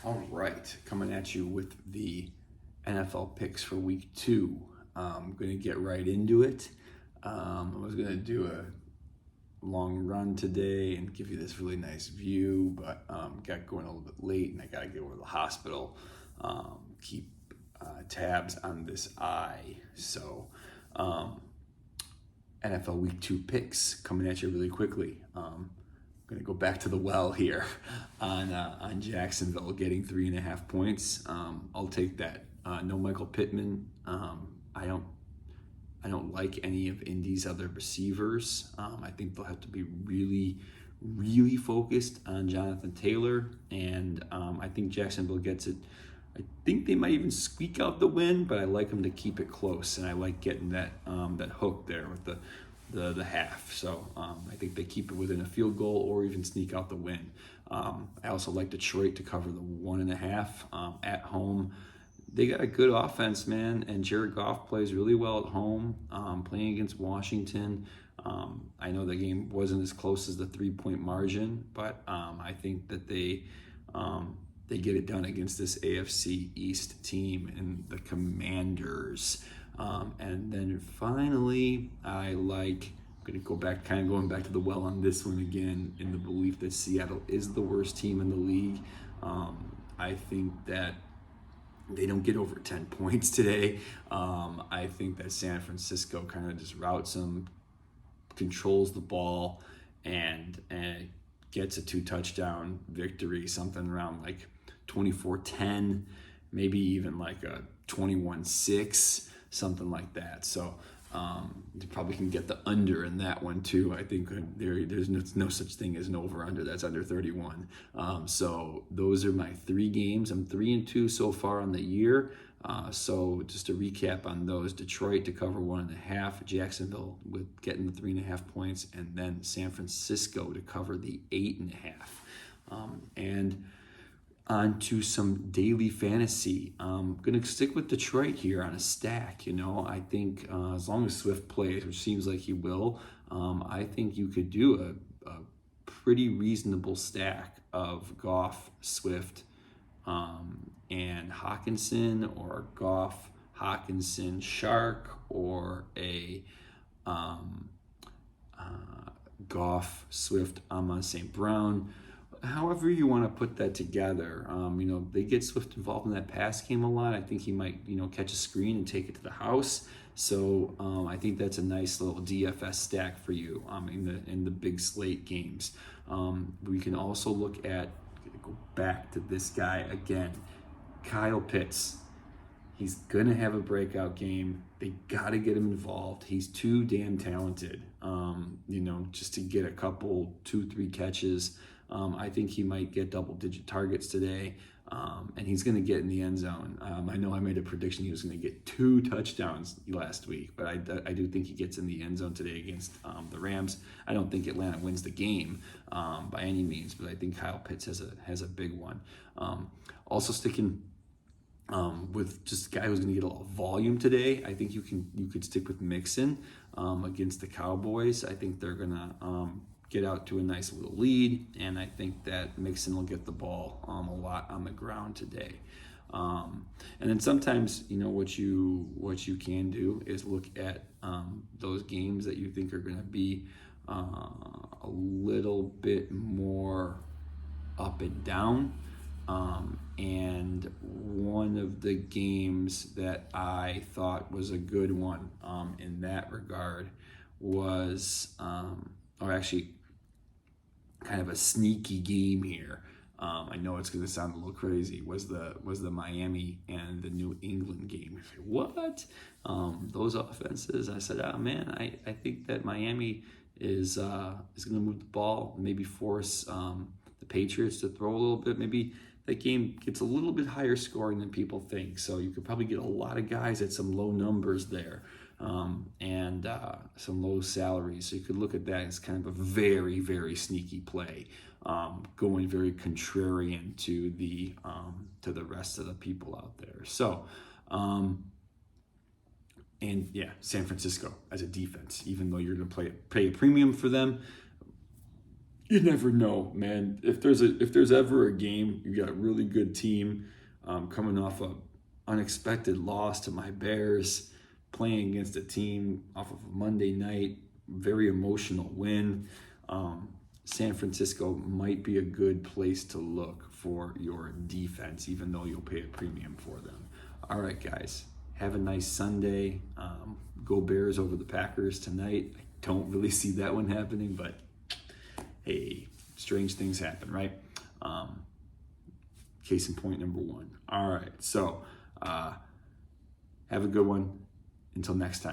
All right, coming at you with the NFL picks for week 2. I'm going to get right into it. I was going to do a long run today and give you this really nice view, but got going a little bit late and I got to get over to the hospital. Keep tabs on this eye. So NFL week 2 picks coming at you really quickly. Going to go back to the well here on Jacksonville getting 3.5 points. I'll take that. No Michael Pittman. I don't like any of Indy's other receivers. I think they'll have to be really, really focused on Jonathan Taylor, and I think Jacksonville gets it. I think they might even squeak out the win, but I like them to keep it close, and I like getting that hook there with the half. So I think they keep it within a field goal or even sneak out the win. I also like Detroit to cover the 1.5 at home. They got a good offense, man, and Jared Goff plays really well at home, playing against Washington. I know the game wasn't as close as the 3-point margin, but I think that they get it done against this AFC East team and the Commanders. And then finally, I'm going to go back, going back to the well on this one again, in the belief that Seattle is the worst team in the league. I think that they don't get over 10 points today. I think that San Francisco kind of just routes them, controls the ball, and gets a 2-touchdown victory, something around like 24-10, maybe even like a 21-6, something like that. So you probably can get the under in that one too. I think there's no such thing as an over-under that's under 31. So those are my 3 games. I'm 3-2 so far on the year. So just to recap on those: Detroit to cover 1.5, Jacksonville with getting the 3.5 points, and then San Francisco to cover the 8.5. And on to some daily fantasy. I'm going to stick with Detroit here on a stack. I think as long as Swift plays, which seems like he will, I think you could do a pretty reasonable stack of Goff, Swift, and Hawkinson, or Goff, Hawkinson, Shark, or a Goff, Swift, Amon St. Brown. However you want to put that together. They get Swift involved in that pass game a lot. I think he might, catch a screen and take it to the house. So I think that's a nice little DFS stack for you in the big slate games. We can also look at, go back to this guy again, Kyle Pitts. He's gonna have a breakout game. They gotta get him involved. He's too damn talented, just to get a couple, 2-3 catches. I think he might get double-digit targets today, and he's going to get in the end zone. I know I made a prediction he was going to get 2 touchdowns last week, but I do think he gets in the end zone today against the Rams. I don't think Atlanta wins the game by any means, but I think Kyle Pitts has a big one. Also sticking with just a guy who's going to get a lot of volume today, I think you could stick with Mixon against the Cowboys. I think they're going to get out to a nice little lead, and I think that Mixon will get the ball a lot on the ground today. And then sometimes, what you can do is look at those games that you think are going to be a little bit more up and down. And one of the games that I thought was a good one in that regard was, or actually kind of a sneaky game here. I know it's going to sound a little crazy. Was the Miami and the New England game? What? Those offenses? I said, oh man, I think that Miami is going to move the ball, maybe force the Patriots to throw a little bit. Maybe that game gets a little bit higher scoring than people think. So you could probably get a lot of guys at some low numbers there. And some low salaries. So you could look at that as kind of a very, very sneaky play, going very contrarian to the rest of the people out there. So, and yeah, San Francisco as a defense, even though you're going to pay a premium for them, you never know, man. If there's ever a game, you got a really good team coming off a unexpected loss to my Bears, playing against a team off of a Monday night, very emotional win. San Francisco might be a good place to look for your defense, even though you'll pay a premium for them. All right, guys, have a nice Sunday. Go Bears over the Packers tonight. I don't really see that one happening, but hey, strange things happen, right? Case in point number one. All right, so have a good one. Until next time.